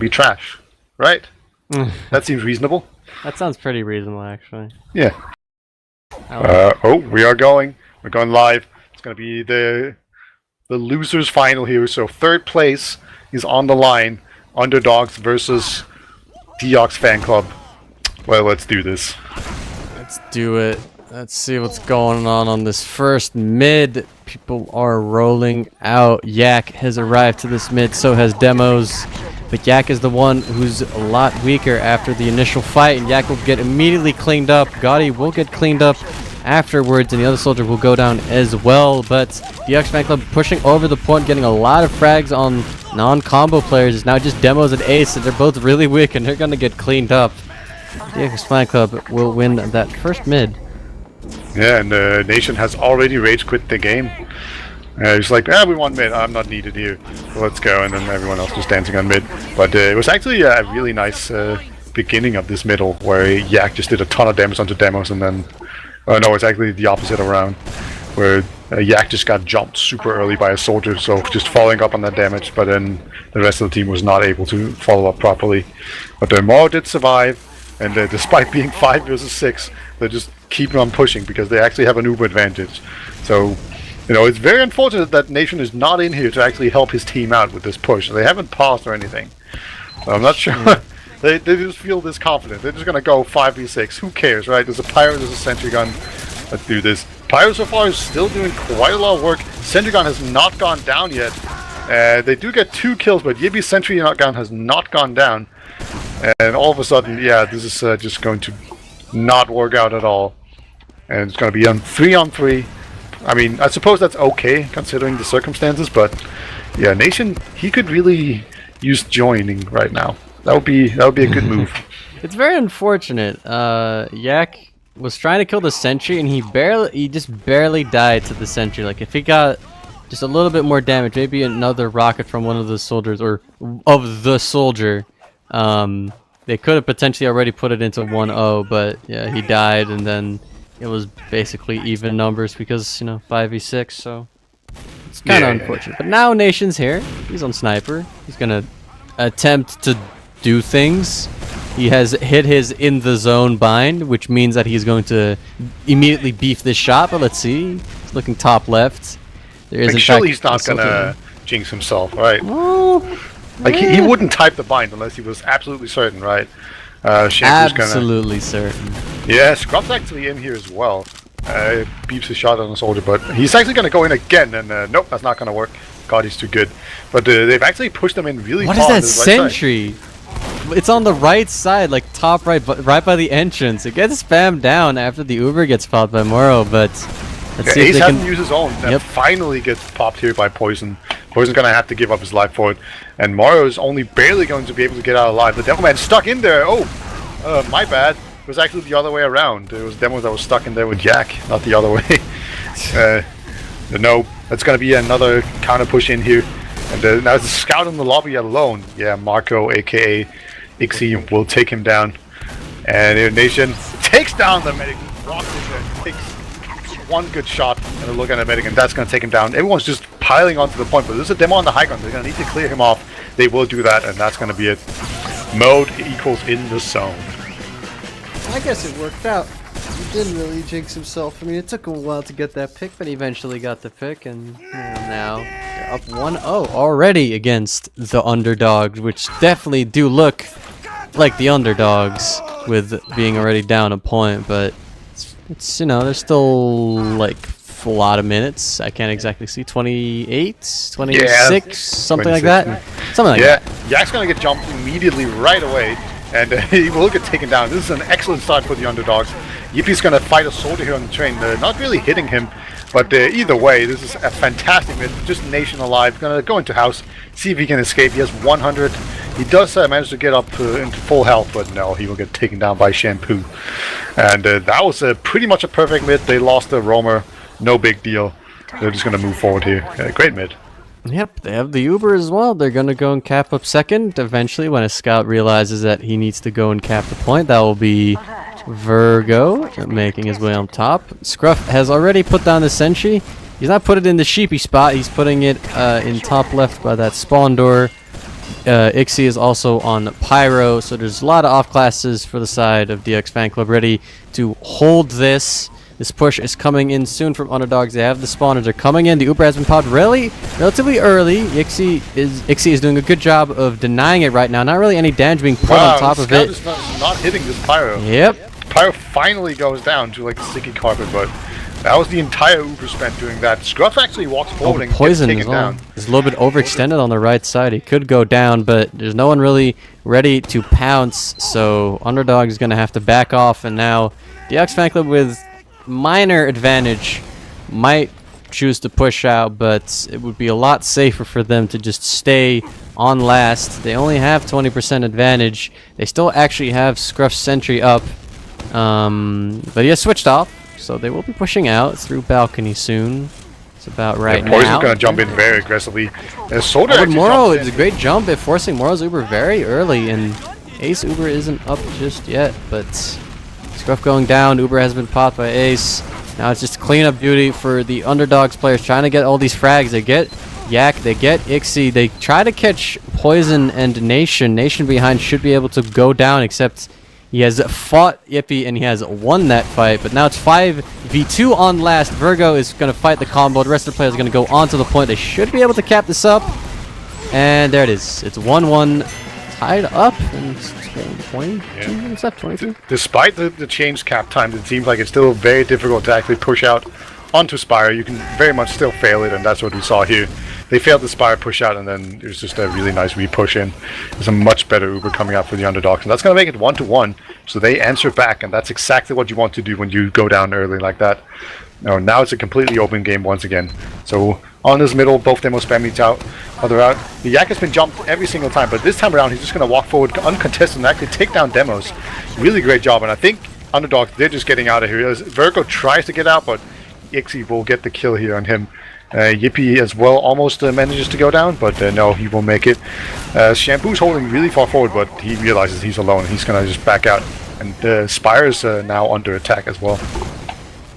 be trash, right? That seems reasonable. That sounds pretty reasonable, actually. Yeah. We are going. We're going live. It's going to be the losers final here. So third place is on the line. Underdogs versus Deox fan club. Well, let's do this. Let's do it. Let's see what's going on this first mid. People are rolling out. Yak has arrived to this mid, so has Demos. But Yak is the one who's a lot weaker after the initial fight, and Yak will get immediately cleaned up. Gotti will get cleaned up afterwards, and the other soldier will go down as well. But the Deox fan club pushing over the point, getting a lot of frags on non-combo players. It's now just Demos and Ace, and they're both really weak, and they're going to get cleaned up. The Deox fan club will win that first mid. Yeah, and Nation has already rage quit the game. He's like, we want mid, I'm not needed here, so let's go, and then everyone else was dancing on mid. But it was actually a really nice beginning of this middle, where Yak just did a ton of damage onto Demos, and then... Oh no, it's actually the opposite around, where Yak just got jumped super early by a soldier, so just following up on that damage, but then the rest of the team was not able to follow up properly. But Moro did survive, and despite being 5 versus 6, they're just keeping on pushing because they actually have an uber advantage. So, you know, it's very unfortunate that Nation is not in here to actually help his team out with this push. They haven't paused or anything. So I'm not sure. They just feel this confident. They're just going to go 5v6. Who cares, right? There's a Pyro, there's a Sentry Gun. Let's do this. Pyro so far is still doing quite a lot of work. Sentry Gun has not gone down yet. They do get 2 kills, but Yibi's Sentry Gun has not gone down. And all of a sudden, yeah, this is just going to not work out at all. And it's going to be on 3-on-3. I mean, I suppose that's okay considering the circumstances, but yeah, Nation, he could really use joining right now. That would be a good move. It's very unfortunate. Yak was trying to kill the sentry, and he just barely died to the sentry. Like, if he got just a little bit more damage, maybe another rocket from one of the soldiers or of the soldier, they could have potentially already put it into 1-0, but yeah, he died, and then it was basically even numbers because, you know, 5v6, so it's kind of unfortunate. But now Nation's here. He's on Sniper. He's going to attempt to do things. He has hit his in the zone bind, which means that he's going to immediately beef this shot, but let's see. He's looking top left. There is, surely he's not going to jinx himself, right? Oh, like, he wouldn't type the bind unless he was absolutely certain, right? Absolutely certain. Yeah, Scrub's actually in here as well. Beeps a shot on the soldier, but he's actually going to go in again, and nope, that's not going to work. God, he's too good. But they've actually pushed them in really hard. What is that sentry? It's on the right side, like top right, right by the entrance. It gets spammed down after the Uber gets popped by Moro, but let's see if Ace they hasn't can used his own, and finally gets popped here by Poison. Poison's going to have to give up his life for it, and Moro is only barely going to be able to get out alive. The Demoman's stuck in there. Oh, my bad. It was actually the other way around. It was Demo that was stuck in there with Yak, not the other way. No, that's going to be another counter push in here. And now there's a scout in the lobby alone. Yeah, Marco, aka Ixie, will take him down. And Nation takes down the medic. Rocks in there, takes one good shot and a look at the medic, and that's going to take him down. Everyone's just piling onto the point, but there's a Demo on the high ground. They're going to need to clear him off. They will do that, and that's going to be it. Mode equals in the zone. I guess it worked out. He didn't really jinx himself. I mean, it took him a while to get that pick, but he eventually got the pick, and now they're up 1-0 already against the Underdogs, which definitely do look like the Underdogs with being already down a point, but it's you know, there's still like a lot of minutes. I can't exactly see, 28, 26, something like that. Something like that. Yak's going to get jumped immediately right away, and he will get taken down. This is an excellent start for the Underdogs. Yippie's going to fight a soldier here on the train. They're not really hitting him, but either way, this is a fantastic mid. Just Nation alive. Going to go into house, see if he can escape. He has 100. He does manage to get up into full health, but no, he will get taken down by Shampoo. And that was pretty much a perfect mid. They lost the roamer. No big deal. They're just going to move forward here. Great mid. Yep, they have the Uber as well. They're going to go and cap up second. Eventually, when a scout realizes that he needs to go and cap the point, that will be Virgo making his way on top. Scruff has already put down the sentry. He's not put it in the sheepy spot. He's putting it in top left by that spawn door. Ixie is also on Pyro, so there's a lot of off classes for the side of Deox Fan Club ready to hold this. This push is coming in soon from Underdogs. They have the spawners. They're coming in. The Uber has been popped relatively early. Ixie is doing a good job of denying it right now. Not really any damage being put on top of it. Is not hitting this Pyro. Yep. Pyro finally goes down to like sticky carpet, but that was the entire Uber spent doing that. Scruff actually walks forward and Poison gets as taken well. down. He's a little bit overextended on the right side. He could go down, but there's no one really ready to pounce. So Underdog is going to have to back off, and now Deox Fan Club with minor advantage might choose to push out, but it would be a lot safer for them to just stay on last. They only have 20% advantage. They still actually have Scruff's sentry up, but he has switched off, so they will be pushing out through balcony soon. It's about right now. Poison's going to jump in very aggressively. Soldier But Moro, it's a great jump at forcing Moro's Uber very early, and Ace Uber isn't up just yet, but Scruff going down. Uber has been popped by Ace. Now it's just cleanup duty for the Underdogs players trying to get all these frags. They get Yak, they get Ixie. They try to catch Poison and Nation. Nation behind should be able to go down, except he has fought Yippee and he has won that fight. But now it's 5v2 on last. Virgo is going to fight the combo. The rest of the players are going to go onto the point. They should be able to cap this up. And there it is. It's 1-1. Tied up, and it's 20 minutes left, 22. Despite the change cap times, it seems like it's still very difficult to actually push out onto Spire. You can very much still fail it, and that's what we saw here. They failed the Spire push out, and then it was just a really nice re-push in. There's a much better Uber coming out for the Underdogs, and that's going to make it 1-1. So they answer back, and that's exactly what you want to do when you go down early like that. Now it's a completely open game once again. So on this middle, both demos spam each out, other out. The Yak has been jumped every single time, but this time around he's just going to walk forward uncontested and actually take down demos. Really great job, and I think Underdogs, they're just getting out of here. As Virgo tries to get out, but Ixie will get the kill here on him. Yippee as well almost manages to go down, but no, he won't make it. Shampoo's holding really far forward, but he realizes he's alone. He's going to just back out, and Spire's now under attack as well.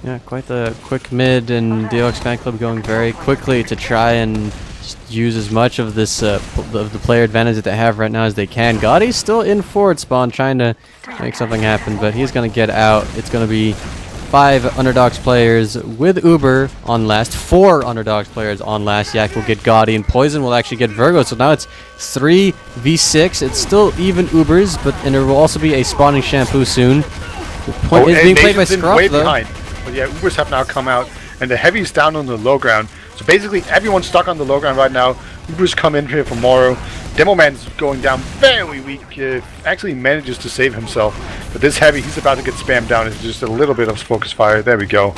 Yeah, quite the quick mid, and Deox Fan Club going very quickly to try and just use as much of this of the player advantage that they have right now as they can. Gaudi's still in forward spawn trying to make something happen, but he's going to get out. It's going to be 5 Underdogs players with Uber on last, 4 Underdogs players on last. Yak will get Gaudi, and Poison will actually get Virgo. So now it's 3v6. It's still even Ubers, and there will also be a spawning Shampoo soon. The point is being played by Scruff, though. Behind. But yeah, Ubers have now come out, and the Heavy's down on the low ground. So basically, everyone's stuck on the low ground right now. Ubers come in here for Moro. Demo Man's going down very weak. Actually manages to save himself. But this Heavy, he's about to get spammed down. It's just a little bit of focus fire. There we go.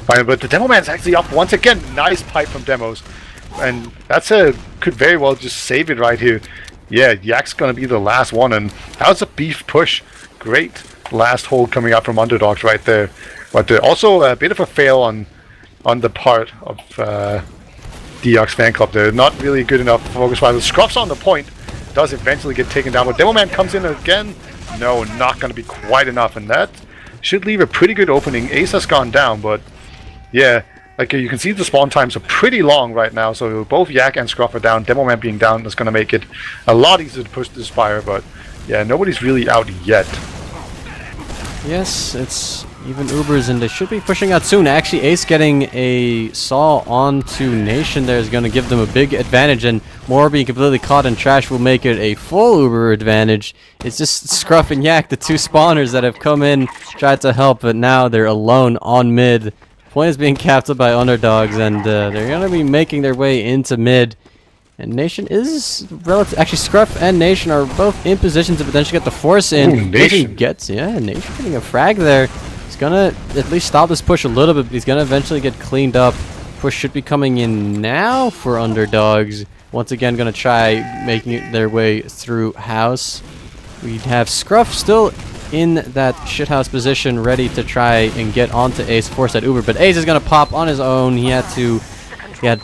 Fine, but the Demo Man's actually up once again. Nice pipe from Demos. And that's could very well just save it right here. Yeah, Yak's going to be the last one. And that was a beef push. Great last hold coming out from Underdogs right there. But also a bit of a fail on the part of Deox Fan Club. They're not really good enough focus fire. The Scruff's on the point. Does eventually get taken down. But Demo Man comes in again. No, not going to be quite enough. And that should leave a pretty good opening. Ace has gone down, but yeah, like you can see the spawn times are pretty long right now. So both Yak and Scruff are down. Demo Man being down is going to make it a lot easier to push this fire. But yeah, nobody's really out yet. Yes, it's even Ubers, and they should be pushing out soon. Actually, Ace getting a Saw onto Nation there is going to give them a big advantage, and Moro being completely caught in trash will make it a full Uber advantage. It's just Scruff and Yak, the 2 spawners that have come in, tried to help, but now they're alone on mid. Point is being captured by Underdogs, and they're going to be making their way into mid. And Nation is relative. Actually, Scruff and Nation are both in position to potentially get the force in. Ooh, Nation gets, Nation getting a frag there. He's gonna at least stop this push a little bit. But he's gonna eventually get cleaned up. Push should be coming in now for Underdogs. Once again, gonna try making their way through house. We have Scruff still in that shithouse position, ready to try and get onto Ace, force that Uber. But Ace is gonna pop on his own. He had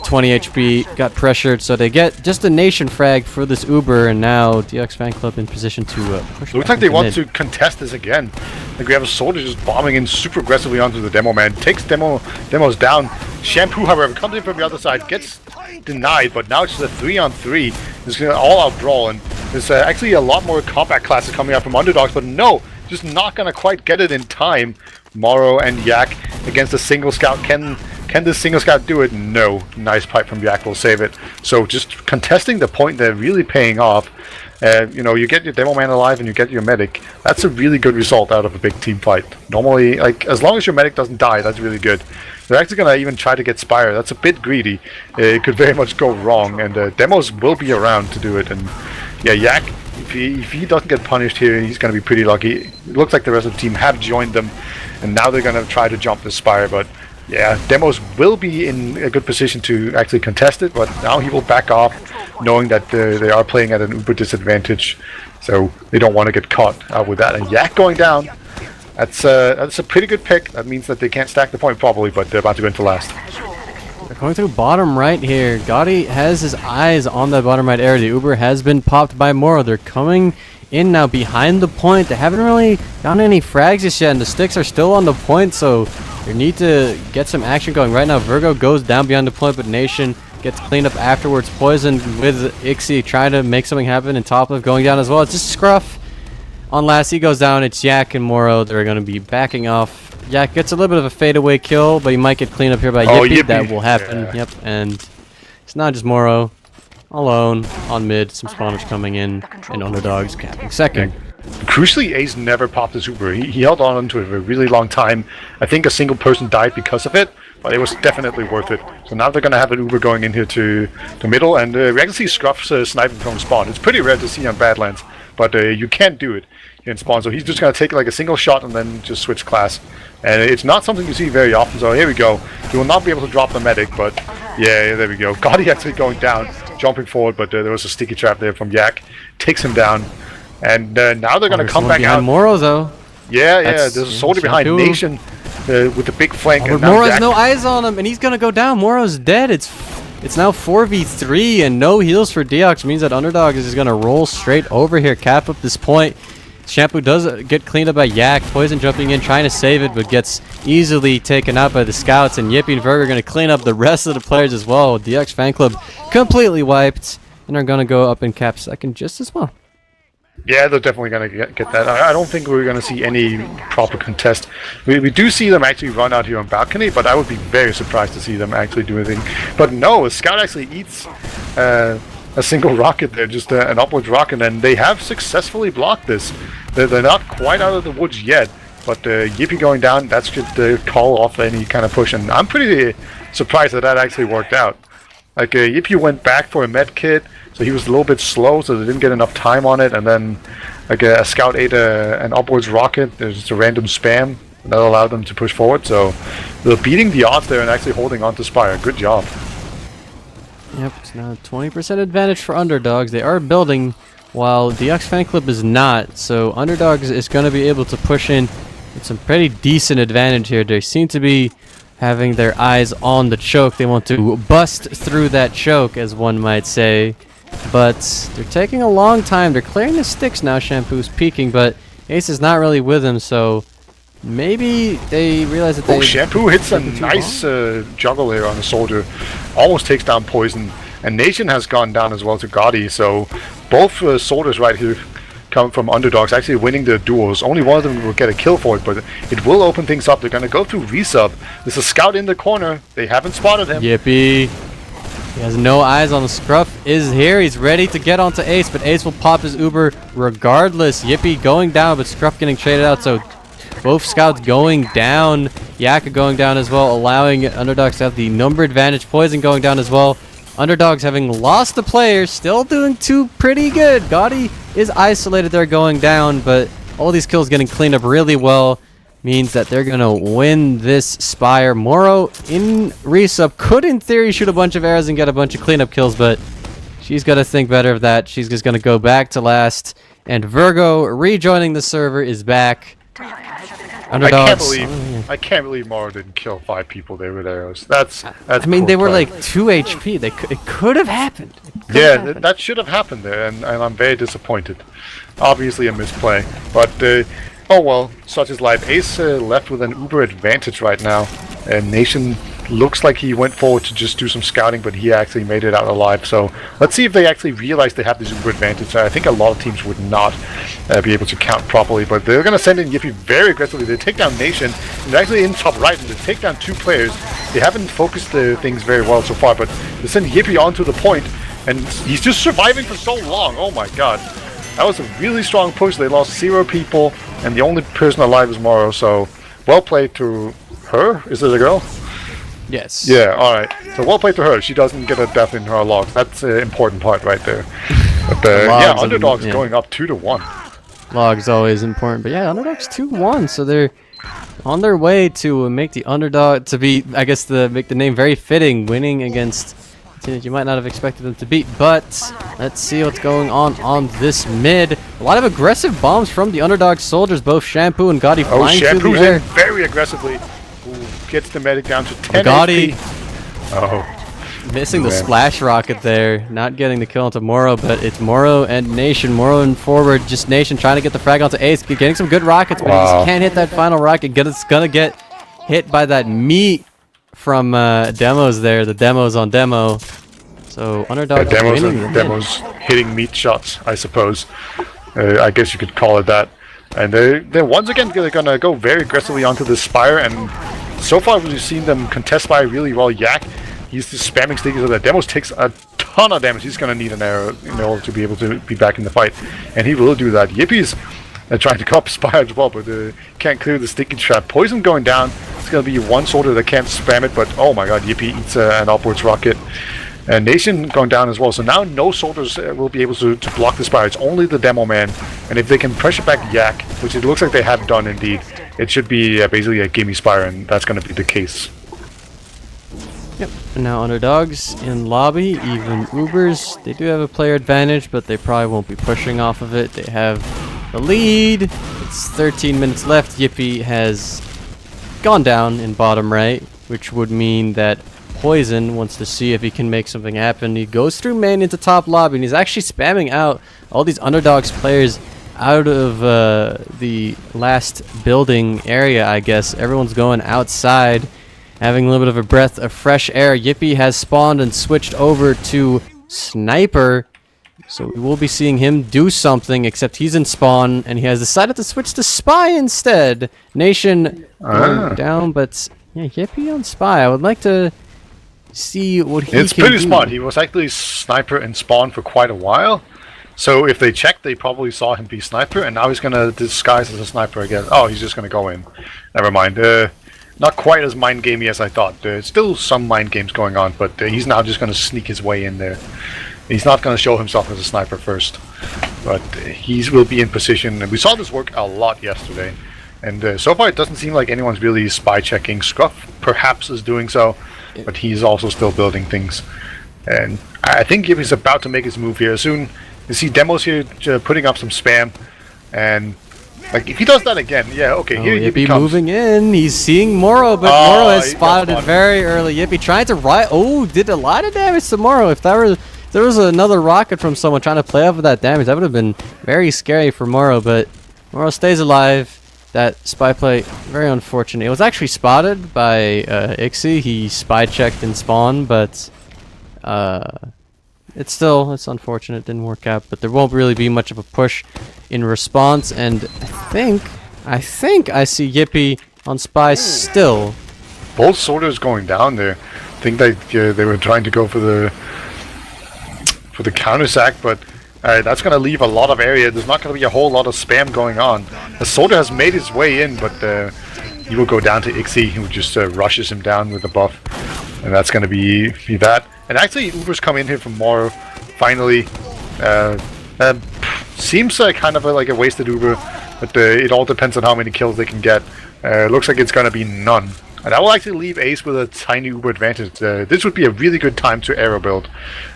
20 HP, got pressured, so they get just a Nation frag for this Uber, and now Deox Fan Club in position to push. Looks like they want to contest this again. Like we have a soldier just bombing in super aggressively onto the Demo Man, takes Demos down. Shampoo, however, comes in from the other side, gets denied, but now it's just a 3-on-3. It's gonna all-out brawl, and There's actually a lot more combat classes coming out from Underdogs, but no, just not gonna quite get it in time. Morrow and Yak against a single scout. Can this single scout do it? No. Nice pipe from Yak will save it. So just contesting the point there, really paying off. You know, you get your demo man alive and you get your medic. That's a really good result out of a big team fight. Normally, like, as long as your medic doesn't die, that's really good. They're actually gonna even try to get Spire. That's a bit greedy. It could very much go wrong, and demos will be around to do it. And yeah, Yak, if he doesn't get punished here, he's gonna be pretty lucky. It looks like the rest of the team have joined them, and now they're gonna try to jump the Spire. But yeah, demos will be in a good position to actually contest it, but now he will back off, knowing that they are playing at an uber disadvantage, so they don't want to get caught out with that. And Yak going down, that's a pretty good pick. That means that they can't stack the point probably, but they're about to go into last. They're going through bottom right here. Gotti has his eyes on that bottom right area. The Uber has been popped by Morrow. They're coming in now behind the point. They haven't really gotten any frags just yet, and the sticks are still on the point, so they need to get some action going. Right now, Virgo goes down beyond the point, but Nation gets cleaned up afterwards. Poison with Ixie trying to make something happen, and Toplift going down as well. It's just Scruff. On last, he goes down. It's Yak and Morrow. They're going to be backing off. Yak gets a little bit of a fadeaway kill, but he might get cleaned up here by Yippee. That will happen. Yeah. Yep, and it's not just Morrow alone on mid. Some spawners coming in, and Underdogs capping second. Crucially, Ace never popped his Uber. He held on to it for a really long time. I think a single person died because of it, but it was definitely worth it. So now they're going to have an Uber going in here to the middle, and we actually see Scruff's sniping from spawn. It's pretty rare to see on Badlands, but you can't do it here in spawn. So he's just going to take like a single shot and then just switch class. And it's not something you see very often, so here we go. He will not be able to drop the medic, but yeah, there we go. Gotti actually going down, jumping forward, but there was a sticky trap there from Yak. Takes him down. And now they're going to come back out. Morrow, though. Yeah, there's a soldier behind Nation with the big flank. But Morrow has no eyes on him, and he's going to go down. Morrow's dead. It's now 4v3, and no heals for Deox means that Underdogs is going to roll straight over here, cap up this point. Shampoo does get cleaned up by Yak. Poison jumping in, trying to save it, but gets easily taken out by the scouts. And Yippee and Virgo are going to clean up the rest of the players as well. Deox fan club completely wiped, and are going to go up and cap second just as well. Yeah, they're definitely going to get that. I don't think we're going to see any proper contest. We do see them actually run out here on balcony, but I would be very surprised to see them actually do anything. But no, a scout actually eats a single rocket there, just an upwards rocket, and they have successfully blocked this. They're not quite out of the woods yet, but Yippee going down, that should call off any kind of push, and I'm pretty surprised that actually worked out. Like, Yippee went back for a med kit, so he was a little bit slow, so they didn't get enough time on it, and then like a scout ate an upwards rocket. There's just a random spam that allowed them to push forward, so they're beating the odds there and actually holding on to Spire. Good job. Yep, it's now 20% advantage for Underdogs. They are building, while the Deox fan club is not, so Underdogs is going to be able to push in with some pretty decent advantage here. They seem to be having their eyes on the choke. They want to bust through that choke, as one might say. But they're taking a long time. They're clearing the sticks now. Shampoo's peeking, but Ace is not really with him, so maybe they realize that they... Shampoo hits a nice juggle here on the soldier. Almost takes down Poison. And Nation has gone down as well to Gotti, so both soldiers right here come from Underdogs, actually winning the duels. Only one of them will get a kill for it, but it will open things up. They're going to go through resub. There's a scout in the corner. They haven't spotted him. Yippee. He has no eyes on the Scruff. Is here. He's ready to get onto Ace, but Ace will pop his Uber regardless. Yippee going down, but Scruff getting traded out, so both scouts going down. Yaka going down as well, allowing Underdogs to have the number advantage. Poison going down as well. Underdogs having lost the players, still doing pretty good. Gotti is isolated there going down, but all these kills getting cleaned up really well means that they're going to win this Spire. Morrow in resub could, in theory, shoot a bunch of arrows and get a bunch of cleanup kills, but she's got to think better of that. She's just going to go back to last. And Virgo, rejoining the server, is back. Underdogs. I can't believe Morrow didn't kill 5 people there with arrows. That's I mean, they were like 2 HP. It could have happened. That should have happened there, and I'm very disappointed. Obviously a misplay, but oh well, such is life. Ace left with an uber advantage right now, and Nation looks like he went forward to just do some scouting, but he actually made it out alive. So let's see if they actually realize they have this uber advantage. I think a lot of teams would not be able to count properly, but they're going to send in Hiipfire very aggressively. They take down Nation, and they're actually in top right, and they take down 2 players. They haven't focused things very well so far, but they send Hiipfire onto the point, and he's just surviving for so long. Oh my god. That was a really strong push. They lost 0 people, and the only person alive is Moro, so well played to her. Is it a girl? Yes. Yeah, alright. So well played to her. She doesn't get a death in her logs. That's an important part right there. But yeah, Underdogs going up 2-1. Log's always important, but yeah, Underdogs 2-1, so they're on their way to make the underdog, to be, I guess, to make the name very fitting, winning against a team that you might not have expected them to beat. But let's see what's going on this mid. A lot of aggressive bombs from the Underdog soldiers, both Shampoo and Gotti flying through the air. In very aggressively. Gets the medic down to 10 Gotti. HP. Oh. Missing the splash rocket there, not getting the kill onto Moro, but it's Moro and Nation. Moro in forward, just Nation trying to get the frag onto Ace, getting some good rockets, but he just can't hit that final rocket. It's gonna get hit by that meat from Demos there, the Demos on Demo. So Underdog Demos hitting meat shots, I suppose. I guess you could call it that. And they're once again gonna go very aggressively onto the Spire, and so far we've seen them contest Spire really well. Yak, he's just spamming sticky, so that Demos takes a ton of damage. He's gonna need an arrow in order to be able to be back in the fight, and he will do that. Hiipfire's trying to cop Spire as well, but can't clear the sticky trap. Poison going down. It's gonna be one sorter that can't spam it, but oh my god, Hiipfire eats an upwards rocket. And Nation going down as well, so now no soldiers will be able to block the Spire. It's only the Demo Man, and if they can pressure back Yak, which it looks like they have done indeed, it should be basically a gimme Spire, and that's going to be the case. Yep, and now Underdogs in lobby, even Ubers. They do have a player advantage, but they probably won't be pushing off of it. They have the lead. It's 13 minutes left. Hiipfire has gone down in bottom right, which would mean that Poison wants to see if he can make something happen. He goes through main into top lobby, and he's actually spamming out all these Underdogs players out of the last building area, I guess. Everyone's going outside, having a little bit of a breath of fresh air. Hiipfire has spawned and switched over to Sniper, so we will be seeing him do something, except he's in spawn, and he has decided to switch to Spy instead. Nation going down, but yeah, Hiipfire on Spy. I would like to see what he can do. It's pretty smart. He was actually Sniper and Spawn for quite a while. So if they checked, they probably saw him be Sniper, and now he's going to disguise as a Sniper again. Oh, he's just going to go in. Never mind. Not quite as mind gamey as I thought. There's still some mind games going on, but he's now just going to sneak his way in there. He's not going to show himself as a Sniper first, but he will be in position. And we saw this work a lot yesterday, and so far it doesn't seem like anyone's really spy checking. Scruff perhaps is doing so, but he's also still building things. And I think he's about to make his move here. Soon you see Demos here putting up some spam, and like if he does that again, yeah, okay, here he becomes moving in. He's seeing Moro, but Moro has spotted it very early. Hiipfire trying to did a lot of damage to Moro. If there was another rocket from someone trying to play off of that damage, that would have been very scary for Moro, but Moro stays alive. That spy play, very unfortunate. It was actually spotted by Ixie. He spy checked in spawn, but it's unfortunate. It didn't work out, but there won't really be much of a push in response, and I think I see Hiipfire on spy still. Both soldiers going down there. I think they were trying to go for the counter sack, but that's going to leave a lot of area. There's not going to be a whole lot of spam going on. The soldier has made his way in, but he will go down to Ixie, who just rushes him down with a buff. And that's going to be that. And actually, Uber's come in here from Moro, finally. Seems kind of like a wasted Uber, but it all depends on how many kills they can get. Looks like it's going to be none. And that will actually leave Ace with a tiny Uber advantage. This would be a really good time to aero build.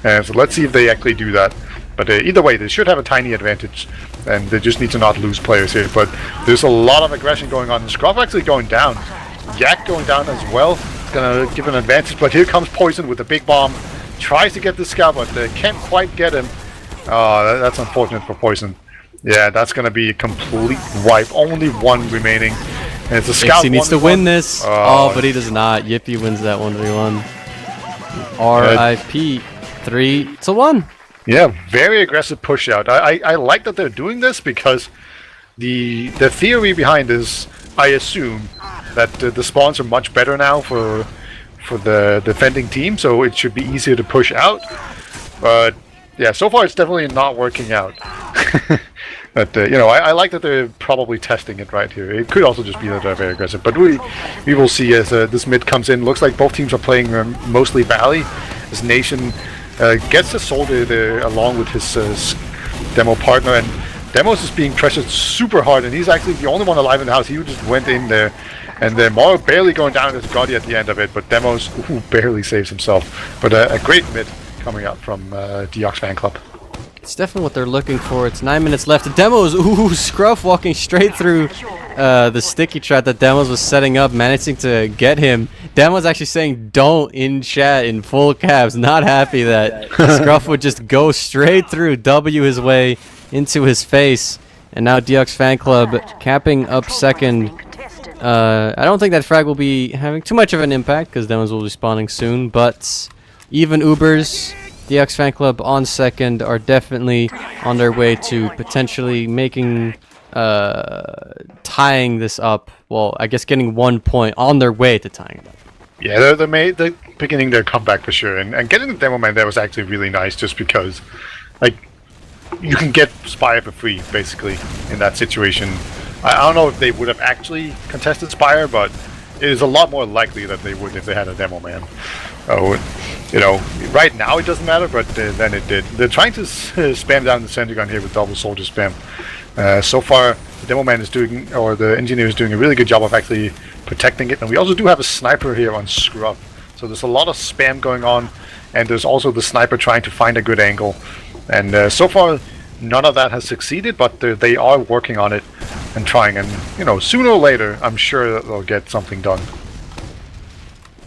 So let's see if they actually do that. But either way, they should have a tiny advantage, and they just need to not lose players here. But there's a lot of aggression going on. Scruff actually going down. Yak going down as well. It's going to give an advantage, but here comes Poison with a big bomb. Tries to get the scout, but can't quite get him. That's unfortunate for Poison. Yeah, that's going to be a complete wipe. Only one remaining. And it's a scout. He needs to 1v1. win this. Oh, but he does not. Yippee wins that 1v1. RIP 3-1. Yeah, very aggressive push out. I like that they're doing this because the theory behind is, I assume, that the spawns are much better now for the defending team, so it should be easier to push out. But yeah, so far it's definitely not working out. But you know, I like that they're probably testing it right here. It could also just be that they're very aggressive, but we will see as this mid comes in. Looks like both teams are playing mostly Valley, as Nation gets a soldier there along with his demo partner, and Demos is being pressured super hard, and he's actually the only one alive in the house. He just went in there, and Moro barely going down as Gotti at the end of it, but Demos barely saves himself. But a great mid coming out from Deox fan club. It's definitely what they're looking for. It's 9 minutes left. Demos, Scruff walking straight through the sticky trap that Demos was setting up, managing to get him. Demos actually saying "don't" in chat in full caps, not happy that Scruff would just go straight through, W his way into his face. And now Deox fan club capping up second. I don't think that frag will be having too much of an impact because Demos will be spawning soon, but even Ubers, Deox fan club on second, are definitely on their way to potentially making tying this up. Well, I guess getting 1 point on their way to tying it up. Yeah, they're beginning their comeback for sure, and getting the demo man there was actually really nice, just because like you can get Spire for free basically in that situation. I don't know if they would have actually contested Spire, but it is a lot more likely that they would if they had a demo man. Oh, you know, right now it doesn't matter, but then it did. They're trying to spam down the center gun here with double soldier spam. So far, the demo man is doing, or the engineer is doing a really good job of actually protecting it. And we also do have a sniper here on Scrub. So there's a lot of spam going on, and there's also the sniper trying to find a good angle. And so far, none of that has succeeded, but they are working on it and trying. And, you know, sooner or later, I'm sure that they'll get something done.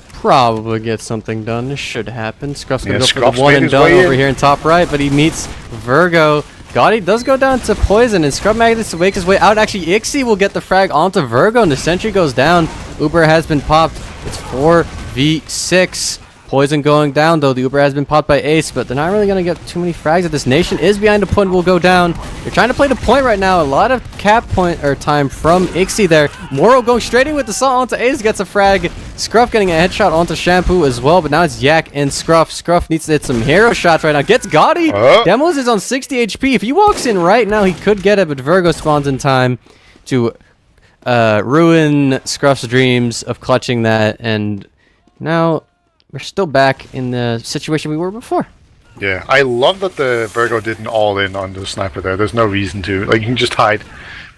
Probably get something done. This should happen. Scruff's gonna go for Scruff's the one made and his done way over in. here in top right, but he meets Virgo. Gotti does go down to Poison, and Scrub manages to wake his way out. Actually, Ixie will get the frag onto Virgo, and the sentry goes down. Uber has been popped. It's 4v6. Poison going down, though. The Uber has been popped by Ace, but they're not really going to get too many frags. If this Nation is behind the point, will go down. They're trying to play the point right now. A lot of cap point or time from Ixie there. Moro going straight in with the salt onto Ace, gets a frag. Scruff getting a headshot onto Shampoo as well, but now it's Yak and Scruff. Scruff needs to hit some hero shots right now. Gets Gotti. Demos is on 60 HP. If he walks in right now, he could get it, but Virgo spawns in time to ruin Scruff's dreams of clutching that, and now we're still back in the situation we were before. Yeah, I love that the Virgo didn't all in on the sniper there. There's no reason to. Like, you can just hide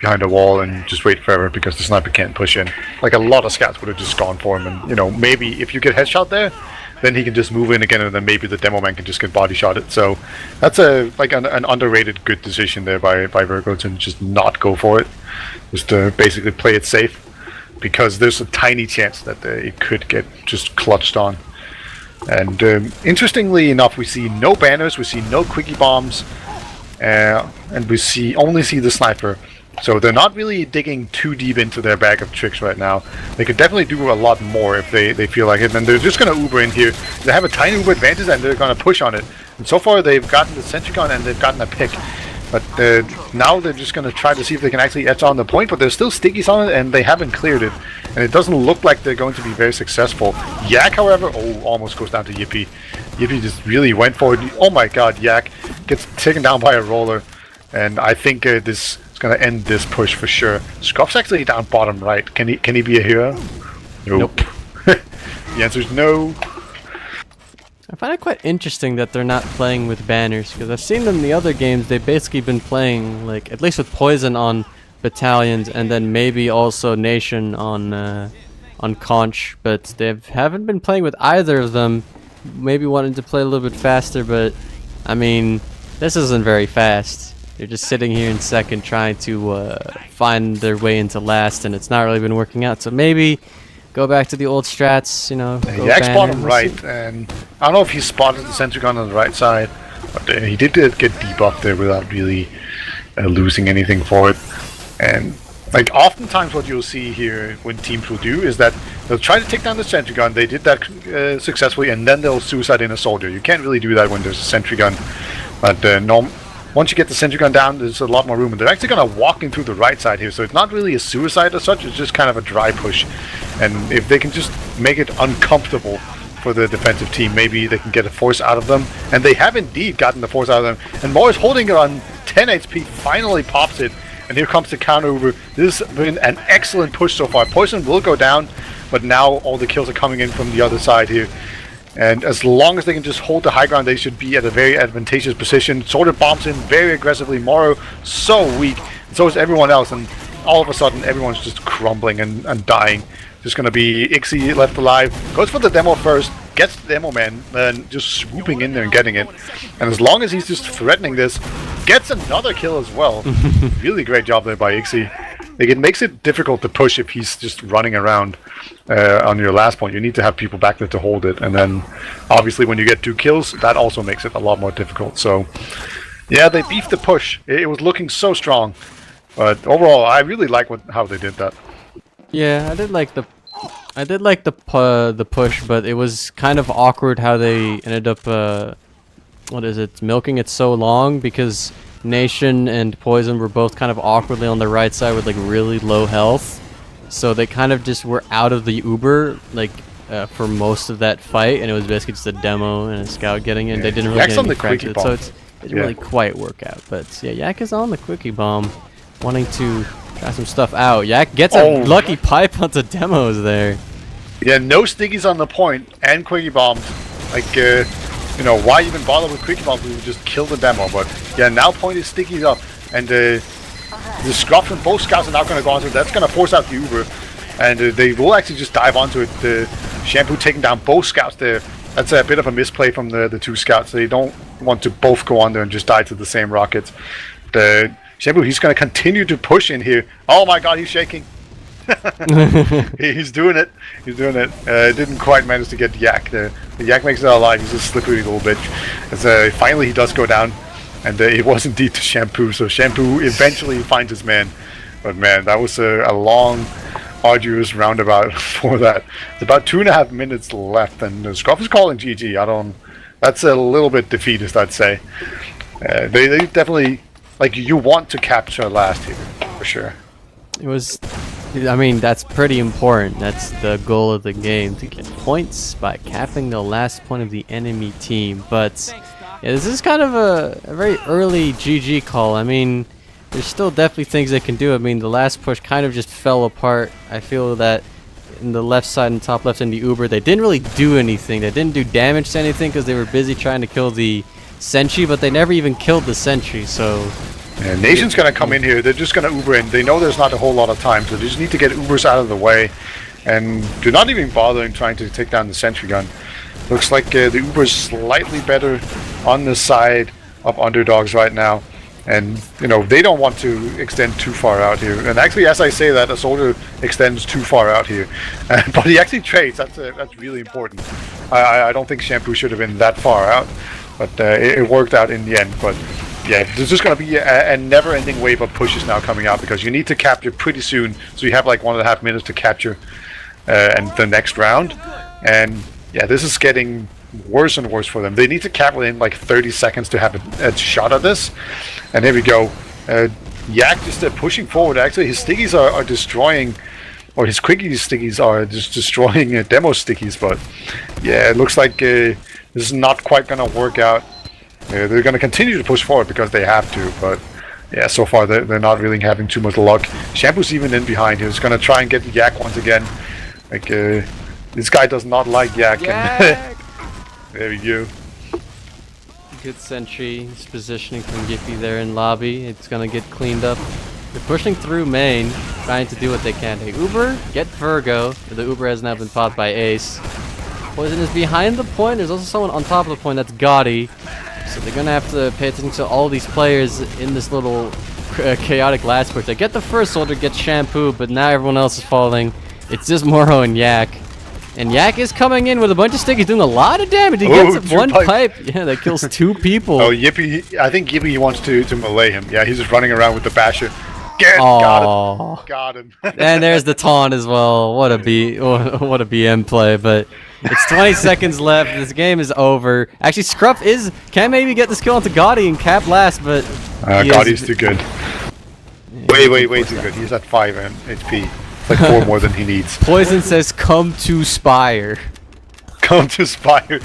behind a wall and just wait forever because the sniper can't push in. Like, a lot of scouts would have just gone for him, and, you know, maybe if you get headshot there, then he can just move in again, and then maybe the demo man can just get body shotted. So that's an underrated good decision there by Virgo to just not go for it. Just to basically play it safe, because there's a tiny chance that it could get just clutched on. And interestingly enough, we see no banners, we see no quickie bombs, and we only see the sniper. So they're not really digging too deep into their bag of tricks right now. They could definitely do a lot more if they feel like it. And they're just going to Uber in here. They have a tiny Uber advantage, and they're going to push on it. And so far, they've gotten the sentry gun and they've gotten a pick. But now they're just going to try to see if they can actually etch on the point, but there's still stickies on it, and they haven't cleared it. And it doesn't look like they're going to be very successful. Yak, however, almost goes down to Yippee. Yippee just really went for it. Oh my god, Yak gets taken down by a roller. And I think this is going to end this push for sure. Scruff's actually down bottom right. Can he be a hero? Nope. The answer is no. I find it quite interesting that they're not playing with banners, because I've seen them in the other games. They've basically been playing, like, at least with Poison on battalions, and then maybe also Nation on Conch, but they haven't been playing with either of them. Maybe wanting to play a little bit faster, but I mean, this isn't very fast. They're just sitting here in second trying to find their way into last, and it's not really been working out. So maybe go back to the old strats, you know. Yak's bottom right, and I don't know if he spotted the sentry gun on the right side, but he did get debuffed there without really losing anything for it. And Like, oftentimes what you'll see here when teams will do is that they'll try to take down the sentry gun. They did that successfully, and then they'll suicide in a soldier. You can't really do that when there's a sentry gun. But once you get the sentry gun down, there's a lot more room. And they're actually going to walk in through the right side here, so it's not really a suicide as such. It's just kind of a dry push. And if they can just make it uncomfortable for the defensive team, maybe they can get a force out of them. And they have indeed gotten the force out of them. And Moore is holding it on 10 HP, finally pops it. And here comes the counter over. This has been an excellent push so far. Poison will go down, but now all the kills are coming in from the other side here. And as long as they can just hold the high ground, they should be at a very advantageous position. Sorter bombs in very aggressively. Moro so weak, and so is everyone else. And all of a sudden, everyone's just crumbling and dying. Just going to be Ixie left alive. Goes for the demo first. Gets the demo man, and just swooping in there and getting it. And as long as he's just threatening this, gets another kill as well. Really great job there by Ixie. Like, it makes it difficult to push if he's just running around on your last point. You need to have people back there to hold it, and then obviously when you get 2 kills, that also makes it a lot more difficult. So yeah, they beefed the push. It was looking so strong, but overall I really like how they did that. Yeah, I did like the push, but it was kind of awkward how they ended up milking it so long, because Nation and Poison were both kind of awkwardly on the right side with like really low health, so they kind of just were out of the Uber like for most of that fight, and it was basically just a demo and a scout getting in. They didn't really get any practice, so it didn't really quite work out. But yeah, Yak is on the quickie bomb, wanting to try some stuff out. Yak gets a lucky pipe onto demos there. Yeah, no stickies on the point and quickie bombs. Like, you know, why even bother with quickie bombs? We would just kill the demo. But yeah, now point is stickies up, and the scruff from both scouts are now going to go onto it. That's going to force out the Uber, and they will actually just dive onto it. The Shampoo taking down both scouts there. That's a bit of a misplay from the 2 scouts. They don't want to both go on there and just die to the same rockets. The Shampoo, he's going to continue to push in here. Oh my god, he's shaking. He's doing it. He's doing it. Didn't quite manage to get Yak there. The Yak makes it alive. He's a slippery little bitch. As finally he does go down, and it was indeed the Shampoo. So Shampoo eventually finds his man. But man, that was a long, arduous roundabout for that. It's about 2.5 minutes left, and Scruff is calling GG. That's a little bit defeatist, I'd say. They definitely, like, you want to capture last here for sure. It was, I mean, that's pretty important. That's the goal of the game, to get points by capping the last point of the enemy team. But yeah, this is kind of a very early GG call. I mean, there's still definitely things they can do. I mean, the last push kind of just fell apart. I feel that in the left side and top left in the Uber, they didn't really do anything. They didn't do damage to anything because they were busy trying to kill the sentry, but they never even killed the sentry, so... Yeah, Nation's going to come in here. They're just going to Uber in. They know there's not a whole lot of time, so they just need to get Ubers out of the way. And do not even bother trying to take down the sentry gun. Looks like the Uber's slightly better on the side of Underdogs right now. And, you know, they don't want to extend too far out here. And actually, as I say that, a soldier extends too far out here. But he actually trades. That's really important. I don't think Shampoo should have been that far out. But it worked out in the end. But yeah, there's just going to be a never-ending wave of pushes now coming out, because you need to capture pretty soon. So you have like 1.5 minutes to capture and the next round. And yeah, this is getting worse and worse for them. They need to cap within like 30 seconds to have a shot at this. And here we go. Yak just pushing forward. Actually, his stickies are destroying, or his quickie stickies are just destroying demo stickies. But yeah, it looks like this is not quite going to work out. They're going to continue to push forward because they have to. But yeah, so far they're not really having too much luck. Shampoo's even in behind here. He's going to try and get Yak once again. Like, this guy does not like Yak. There we go. Good sentry. He's positioning from Gippy there in lobby. It's gonna get cleaned up. They're pushing through main, trying to do what they can. Hey, Uber, get Virgo. The Uber has now been popped by Ace. Poison is behind the point. There's also someone on top of the point. That's Gotti. So they're gonna have to pay attention to all these players in this little chaotic last push. They get the first soldier, get Shampoo, but now everyone else is falling. It's just Moro and Yak. And Yak is coming in with a bunch of stickies, doing a lot of damage. He gets one pipe. Yeah, that kills 2 people. Oh, Yippee! I think Yippee wants to melee him. Yeah, he's just running around with the basher. Oh, Got him. and there's the taunt as well. What a BM play, but it's 20 seconds left. This game is over. Actually, Scruff can maybe get this kill onto Gotti and cap last, but Gotti's too good. Way too good. He's at 5 HP. It's like 4 more than he needs. Poison says, "Come to Spire." Come to Spire.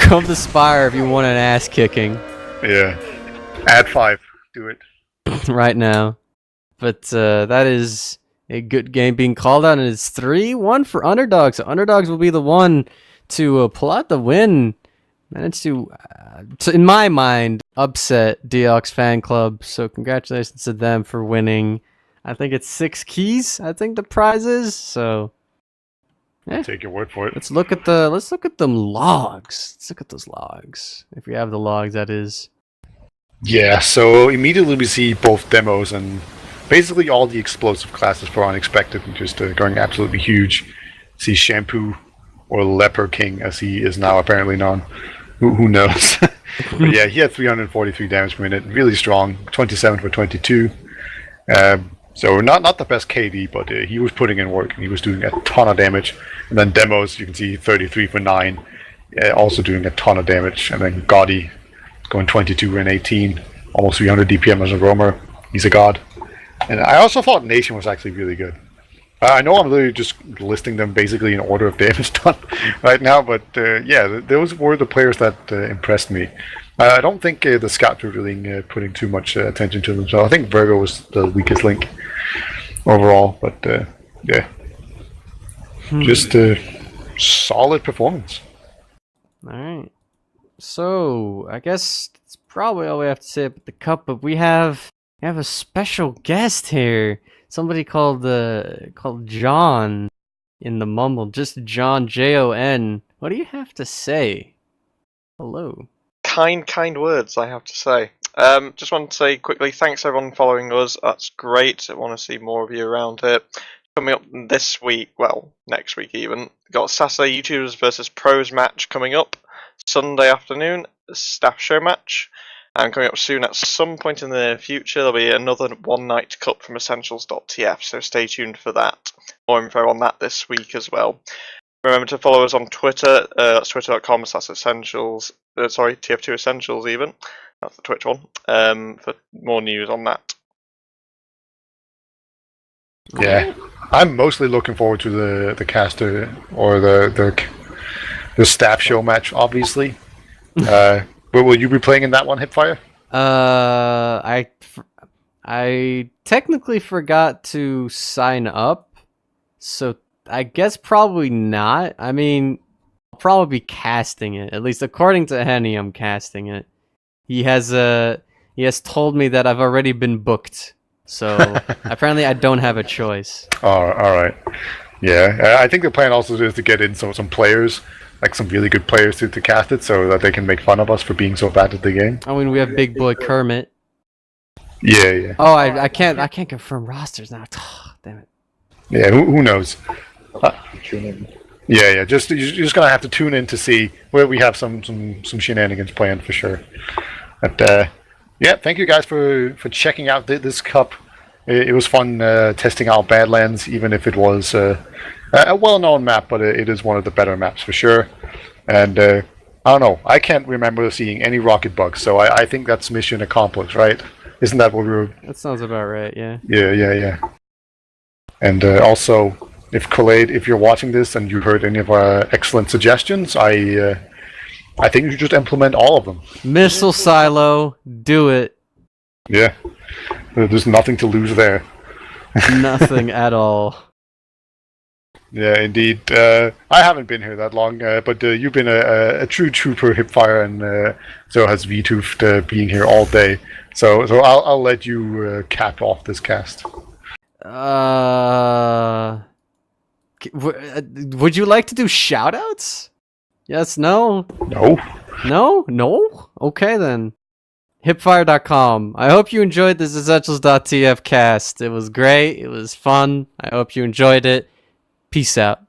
Come to Spire if you want an ass kicking. Yeah. Add 5. Do it. Right now. But that is a good game being called out, and it's 3-1 for Underdogs. So Underdogs will be the one to pull out the win. Managed to, in my mind, upset Deox fan club. So congratulations to them for winning. I think it's 6 keys. I think the prize is. So yeah. Take your word for it. Let's look at them logs. Let's look at those logs. If we have the logs, that is. Yeah, so immediately we see both demos and basically all the explosive classes for Unexpected and just going absolutely huge. See Shampoo or Leper King as he is now apparently known. Who knows? But yeah, he had 343 damage per minute, really strong, 27 for 22. So not the best KD, but he was putting in work and he was doing a ton of damage. And then demos, you can see 33 for 9, also doing a ton of damage. And then Gotti going 22 and 18, almost 300 DPM as a roamer. He's a god. And I also thought Nation was actually really good. I know I'm literally just listing them basically in order of damage done right now, but yeah, those were the players that impressed me. I don't think the scouts were really putting too much attention to them, so I think Virgo was the weakest link overall, but yeah. Just a solid performance. Alright. So, I guess that's probably all we have to say about the cup, but we have a special guest here. Somebody called John in the mumble. Just John, Jon. What do you have to say? Hello. Kind words, I have to say. Just wanted to say quickly, thanks everyone following us. That's great. I want to see more of you around here. Coming up this week, well, next week even, got Saturday YouTubers versus Pros match coming up. Sunday afternoon, staff show match. And coming up soon at some point in the near future, there'll be another one-night cup from Essentials.tf, so stay tuned for that. More info on that this week as well. Remember to follow us on Twitter, that's twitter.com/essentials, TF2 Essentials even, that's the Twitch one, for more news on that. Yeah, I'm mostly looking forward to the caster or the staff show match, obviously. Will you be playing in that one, Hiipfire? I technically forgot to sign up, so I guess probably not. I mean, I'll probably be casting it. At least according to Henny, I'm casting it. He has told me that I've already been booked, so apparently I don't have a choice. Oh, all right. Yeah, I think the plan also is to get in some players, like some really good players to cast it, so that they can make fun of us for being so bad at the game. I mean, we have Big Boy Kermit. Yeah. Oh, I can't confirm rosters now. Damn it. Yeah, who knows? Yeah. You're just gonna have to tune in to see where we have some shenanigans planned for sure. But yeah, thank you guys for checking out this cup. It was fun testing out Badlands, even if it was a well-known map, but it is one of the better maps for sure. And I don't know, I can't remember seeing any rocket bugs, so I think that's mission accomplished, right? Isn't that what we were? That sounds about right, yeah. Yeah. And also, if you're watching this and you heard any of our excellent suggestions, I think you should just implement all of them. Missile silo, do it. Yeah, there's nothing to lose there. Nothing at all. Yeah, indeed. I haven't been here that long, but you've been a true trooper, Hiipfire, and so has Wiethoofd being here all day. So I'll let you cap off this cast. Would you like to do shoutouts? Yes, no? No. No? Okay then. Hiipfire.com. I hope you enjoyed this Essentials.tf cast. It was great. It was fun. I hope you enjoyed it. Peace out.